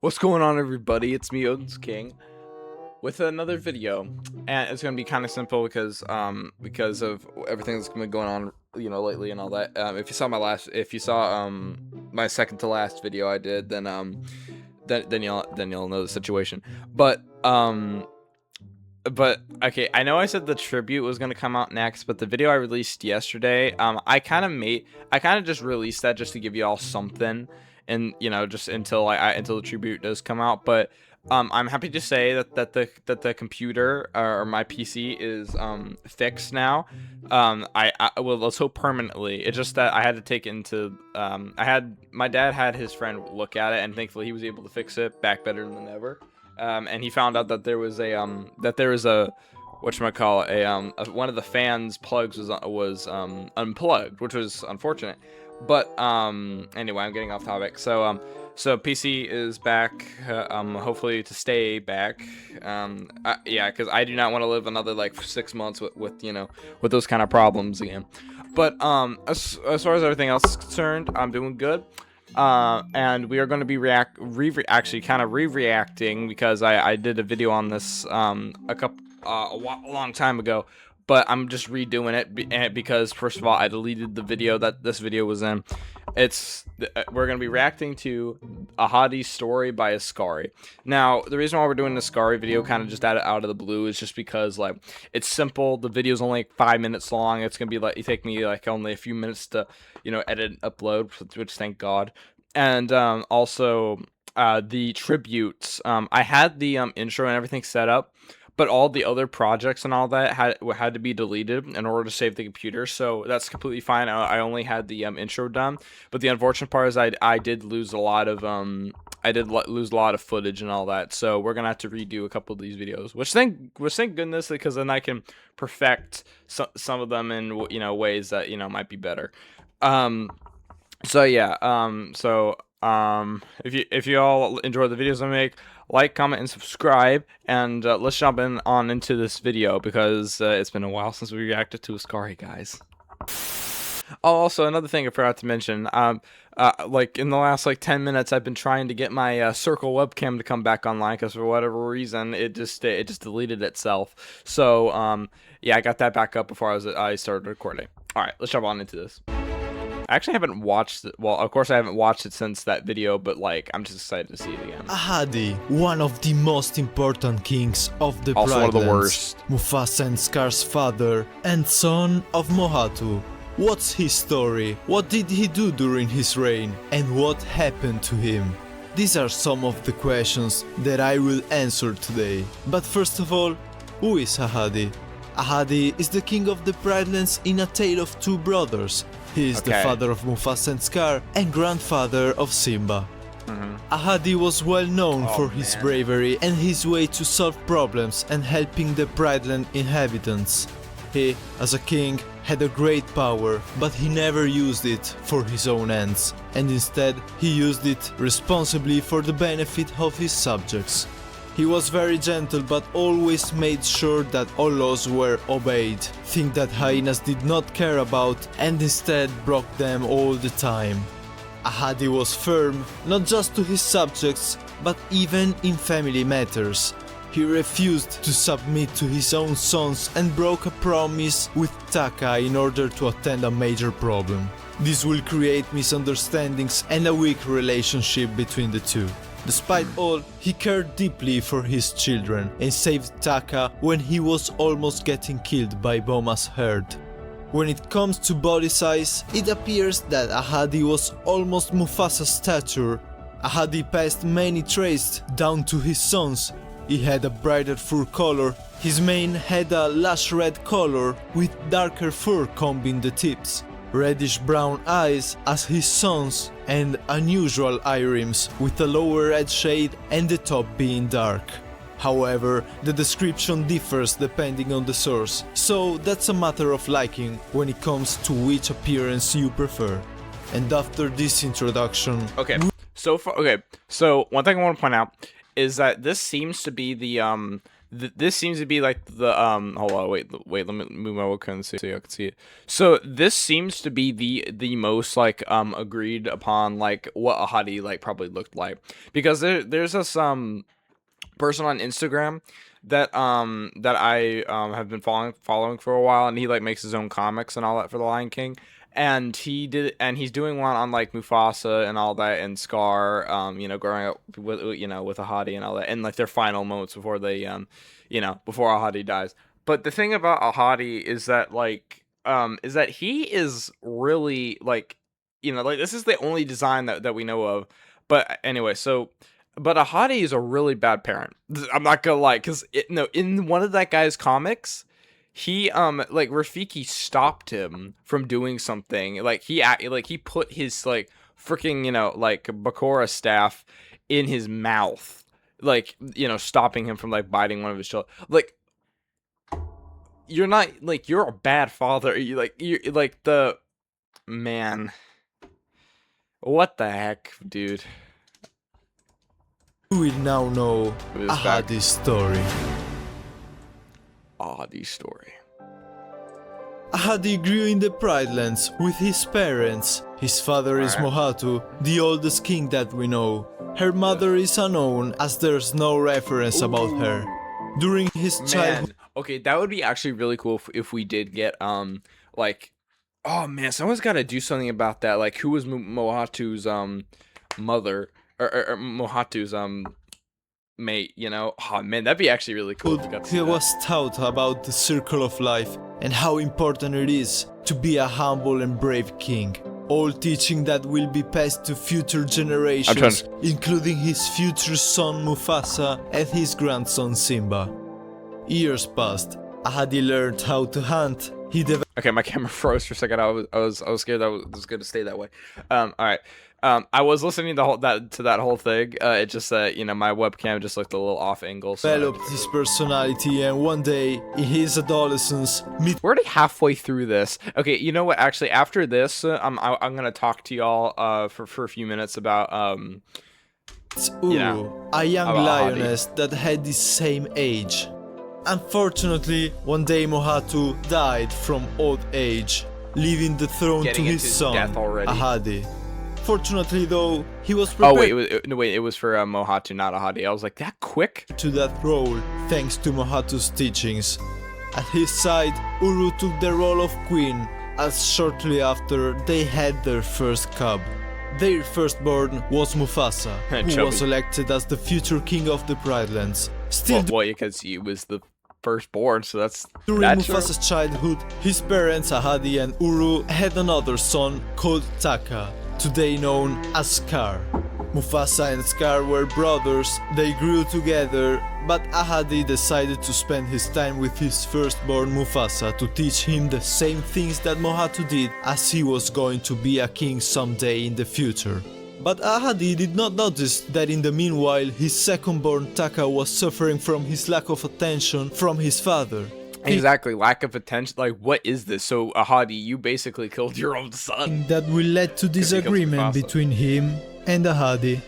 What's going on, everybody? It's me, Odens-King, with another video, and it's gonna be kind of simple because of everything that's been going on, lately and all that. If you saw my second to last video I did, then you'll know the situation. But okay, I know I said the tribute was gonna come out next, but the video I released yesterday, I kind of just released that just to give you all something, and just until the tribute does come out. But I'm happy to say that the computer or my PC is fixed now. Well, let's hope permanently. It's just that I had to take it into my dad had his friend look at it, and thankfully he was able to fix it back better than ever. And he found out that there was a whatchamacallit, one of the fans plugs was unplugged, which was unfortunate. But anyway, I'm getting off topic. So PC is back, hopefully to stay back. Yeah, because I do not want to live another like 6 months with those kind of problems again. But as far as everything else is concerned, I'm doing good. And we are going to be actually kind of re-reacting, because I did a video on this a long time ago, but I'm just redoing it because, first of all, I deleted the video that this video was in. We're going to be reacting to Ahadi's story by Ascari. Now, the reason why we're doing the Ascari video kind of just out of the blue is just because, like, it's simple. The video's only like 5 minutes long. It's going to be like, it take me like only a few minutes to, edit and upload, which thank God. And also the tributes. I had the intro and everything set up, but all the other projects and all that had to be deleted in order to save the computer. So that's completely fine. I only had the intro done, but the unfortunate part is I did lose a lot of lose a lot of footage and all that. So we're gonna have to redo a couple of these videos, which thank goodness, because then I can perfect some of them in ways that might be better. So yeah, if you all enjoy the videos I make, like, comment, and subscribe, and let's jump into this video, because it's been a while since we reacted to Ascari, guys. Oh, also, another thing I forgot to mention, like, in the last, 10 minutes, I've been trying to get my circle webcam to come back online, because for whatever reason, it just deleted itself. So, yeah, I got that back up before I started recording. Alright, let's jump on into this. I actually haven't watched it. Well, of course I haven't watched it since that video, but I'm just excited to see it again. Ahadi, one of the most important kings of the Also one of the Brightlands, worst. Mufasa and Scar's father and son of Mohatu. What's his story? What did he do during his reign? And what happened to him? These are some of the questions that I will answer today. But first of all, who is Ahadi? Ahadi is the king of the Brightlands in A Tale of Two Brothers. He is the father of Mufasa and Scar and grandfather of Simba. Ahadi was well known for his bravery and his way to solve problems and helping the Brightland inhabitants. He, as a king, had a great power, but he never used it for his own ends, and instead he used it responsibly for the benefit of his subjects. He was very gentle, but always made sure that all laws were obeyed, thing that hyenas did not care about, and instead broke them all the time. Ahadi was firm, not just to his subjects, but even in family matters. He refused to submit to his own sons and broke a promise with Taka in order to attend a major problem. This will create misunderstandings and a weak relationship between the two. Despite all, he cared deeply for his children and saved Taka when he was almost getting killed by Boma's herd. When it comes to body size, it appears that Ahadi was almost Mufasa's stature. Ahadi passed many traits down to his sons. He had a brighter fur color, his mane had a lush red color with darker fur combing the tips, reddish-brown eyes as his sons, and unusual eye rims with a lower red shade and the top being dark. However, the description differs depending on the source, so that's a matter of liking when it comes to which appearance you prefer. And after this introduction... So one thing I want to point out is that this seems to be the this seems to be like the hold on, wait, let me move my webcam so I can see it. So this seems to be the most like agreed upon like what Ahadi like probably looked like, because there's this person on Instagram that I have been following for a while, and he like makes his own comics and all that for the Lion King, and he's doing one on like Mufasa and all that, and Scar, you know, growing up with, you know, with Ahadi and all that, and like their final moments before they you know, before Ahadi dies. But the thing about Ahadi is that like is that he is really like, you know, like this is the only design that we know of. But anyway, so but Ahadi is a really bad parent. I'm not gonna lie, because no, in one of that guy's comics, he like Rafiki stopped him from doing something. Like he put his like freaking, you know, like Bakura staff in his mouth, like, you know, stopping him from like biting one of his children. Like, you're not like, you're a bad father. You're like the man. What the heck, dude? We will now know Ahadi's story. Ahadi's story. Ahadi grew in the Pride Lands with his parents. His father is Mohatu, the oldest king that we know. Her mother is unknown, as there's no reference about her. During his childhood... Okay, that would be actually really cool if we did get, like... Oh, man, someone's got to do something about that. Like, who was Mohatu's, mother... Or Mohatu's mate, you know? Oh man, that'd be actually really cool. He was taught about the circle of life and how important it is to be a humble and brave king. All teaching that will be passed to future generations, including his future son Mufasa and his grandson Simba. Years passed. Ahadi learned how to hunt. Okay, my camera froze for a second. I was scared that it was going to stay that way. All right. I was listening to that whole thing. It just you know, my webcam just looked a little off angle. So developed his personality, and one day in his adolescence, we're already halfway through this. Okay, you know what? Actually, after this, I'm gonna talk to y'all for a few minutes about a young lioness that had the same age. Unfortunately, one day Mohatu died from old age, leaving the throne to his son, Ahadi. Fortunately, though, he was prepared. Oh wait, it was for Mohatu, not Ahadi. I was like, that quick? To that role, thanks to Mohatu's teachings. At his side, Uru took the role of queen, as shortly after they had their first cub. Their firstborn was Mufasa, who was elected as the future king of the Pride Lands. Still, well, because he was the firstborn, so that's during Mufasa's childhood, his parents Ahadi and Uru had another son called Taka, today known as Scar. Mufasa and Scar were brothers, they grew together, but Ahadi decided to spend his time with his firstborn Mufasa to teach him the same things that Mohatu did, as he was going to be a king someday in the future. But Ahadi did not notice that in the meanwhile his second-born Taka was suffering from his lack of attention from his father. Exactly, lack of attention. Like, what is this? So, Ahadi, you basically killed your own son. That will lead to disagreement between him and Ahadi.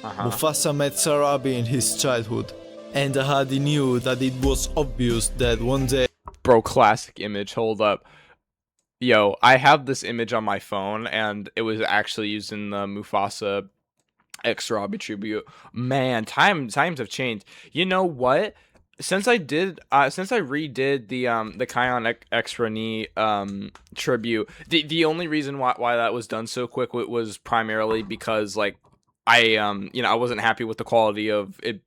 Mufasa met Sarabi in his childhood, and Ahadi knew that it was obvious that one day... Bro, classic image, hold up. Yo, I have this image on my phone, and it was actually used in the Mufasa X Robbie tribute. Man, times have changed. You know what? Since I redid the Kion X Rani tribute, the only reason why that was done so quick was primarily because like I you know, I wasn't happy with the quality of it,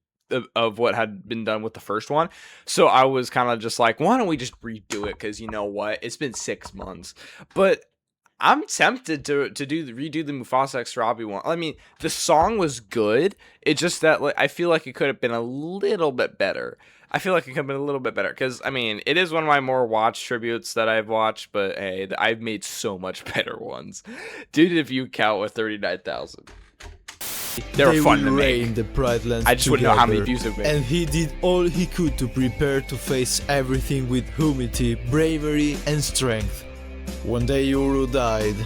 of what had been done with the first one, so I was kind of just like, why don't we just redo it, because you know what, it's been 6 months. But I'm tempted to redo the Mufasa X Robbie one. I mean, the song was good, it's just that like I feel like it could have been a little bit better. Because I mean, it is one of my more watched tributes that I've watched, but hey, I've made so much better ones, dude. If you count with 39,000. They were fun to make. The Pride Lands I just wouldn't know how many views it made. And he did all he could to prepare to face everything with humility, bravery, and strength. One day Uru died.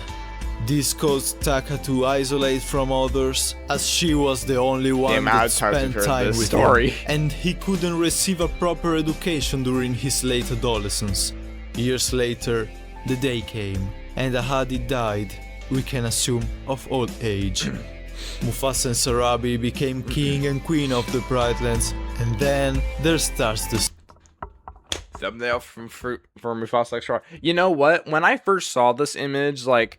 This caused Taka to isolate from others, as she was the only one that spent time with him, and he couldn't receive a proper education during his late adolescence. Years later, the day came, and Ahadi died, we can assume of old age. Mufasa and Sarabi became king and queen of the Brightlands, and then there starts the thumbnail from Mufasa like Scar. You know what? When I first saw this image, like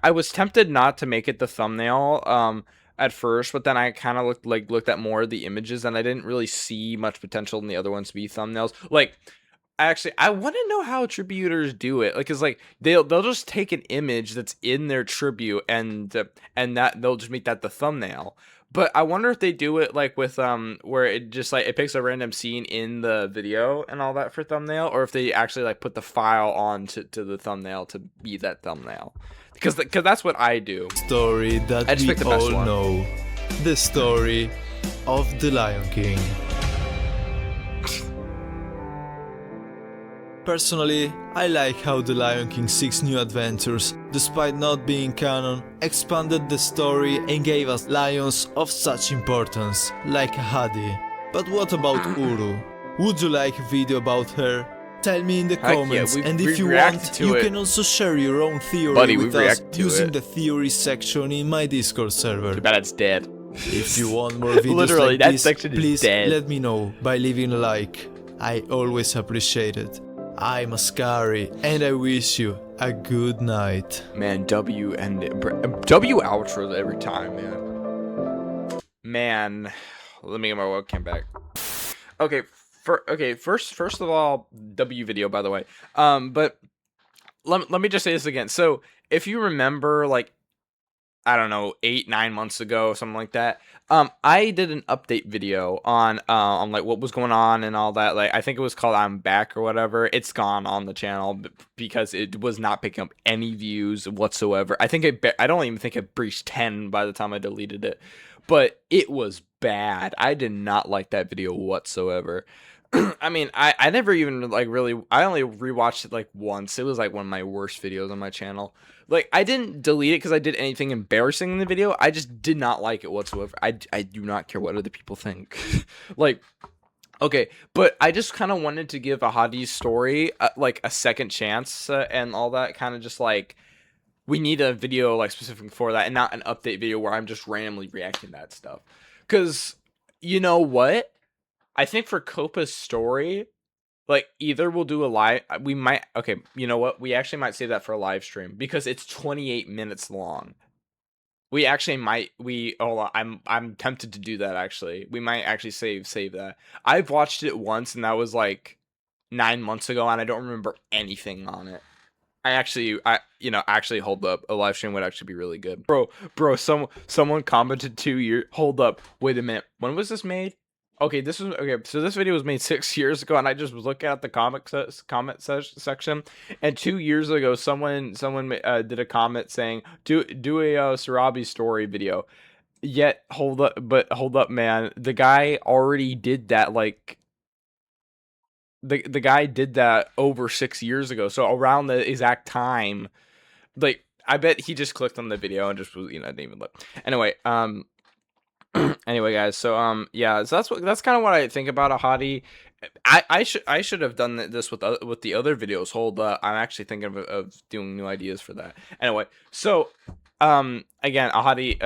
I was tempted not to make it the thumbnail at first, but then I kind of looked at more of the images, and I didn't really see much potential in the other ones to be thumbnails. Like, I want to know how tributers do it. Like, 'cause like they'll just take an image that's in their tribute and that they'll just make that the thumbnail. But I wonder if they do it like with where it just like it picks a random scene in the video and all that for thumbnail, or if they actually like put the file on to the thumbnail to be that thumbnail. Because that's what I do. Story that we all know. The story of the Lion King. Personally, I like how The Lion King 6 New Adventures, despite not being canon, expanded the story and gave us lions of such importance, like Ahadi. But what about Uru? Would you like a video about her? Tell me in the comments, and if you want, you can also share your own theory with us using the theory section in my Discord server. Too bad it's dead. If you want more videos like this, please let me know by leaving a like. I always appreciate it. I'm Ascari, and I wish you a good night. Man, W outros every time, man. Man, let me get my webcam back. Okay, first of all, W video, by the way. But let me just say this again. So if you remember, like, I don't know, 8-9 months ago, something like that. I did an update video on like what was going on and all that. Like, I think it was called "I'm Back" or whatever. It's gone on the channel because it was not picking up any views whatsoever. I don't even think it breached 10 by the time I deleted it. But it was bad. I did not like that video whatsoever. I mean, I never even like really. I only rewatched it like once. It was like one of my worst videos on my channel. Like, I didn't delete it because I did anything embarrassing in the video. I just did not like it whatsoever. I do not care what other people think. Like, okay, but I just kind of wanted to give Ahadi's story like a second chance and all that. Kind of just like, we need a video like specific for that and not an update video where I'm just randomly reacting to that stuff. Because, you know what? I think for Copa's story, like, either we'll do a live, we might, okay, you know what, we actually might save that for a live stream, because it's 28 minutes long. We actually might, hold on, I'm tempted to do that, actually. We might actually save that. I've watched it once, and that was, like, 9 months ago, and I don't remember anything on it. Actually hold up, a live stream would actually be really good. Bro, someone commented 2 years, hold up, wait a minute, when was this made? Okay, so this video was made 6 years ago, and I just was looking at the comment section, and 2 years ago, someone did a comment saying, do a Sarabi story video. Yet, hold up, man, the guy already did that, like, the guy did that over 6 years ago, so around the exact time, like, I bet he just clicked on the video and just was, didn't even look. Anyway, anyway, guys, so yeah, so that's kind of what I think about Ahadi. I should have done this with the other videos. Hold up, I'm actually thinking of doing new ideas for that. Anyway, so again, Ahadi,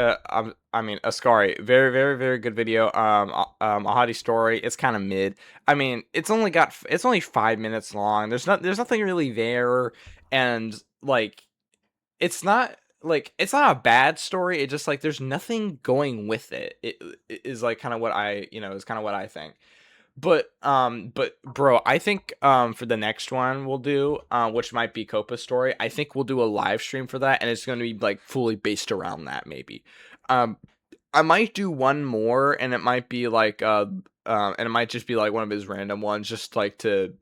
I mean, Ascari, very, very, very good video. Ahadi story, it's kind of mid. I mean, it's only 5 minutes long. There's nothing really there, and like, it's not a bad story. It just, like, there's nothing going with it. It is like kind of what is kind of what I think. But bro, I think for the next one we'll do, which might be Copa's story, I think we'll do a live stream for that, and it's going to be like fully based around that, maybe. I might do one more, and it might be like and it might just be like one of his random ones, just like to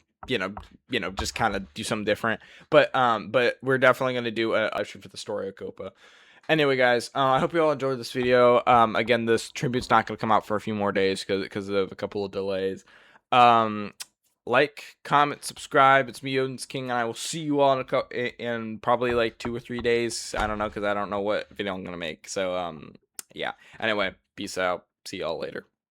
just kind of do something different. But we're definitely going to do a live stream for the story of Copa. Anyway, guys, I hope you all enjoyed this video. Again, this tribute's not going to come out for a few more days because of a couple of delays. like, comment, subscribe. It's me, Odens-King, and I will see you all in probably like 2 or 3 days. I don't know, because I don't know what video I'm gonna make. So yeah. Anyway, peace out. See y'all later.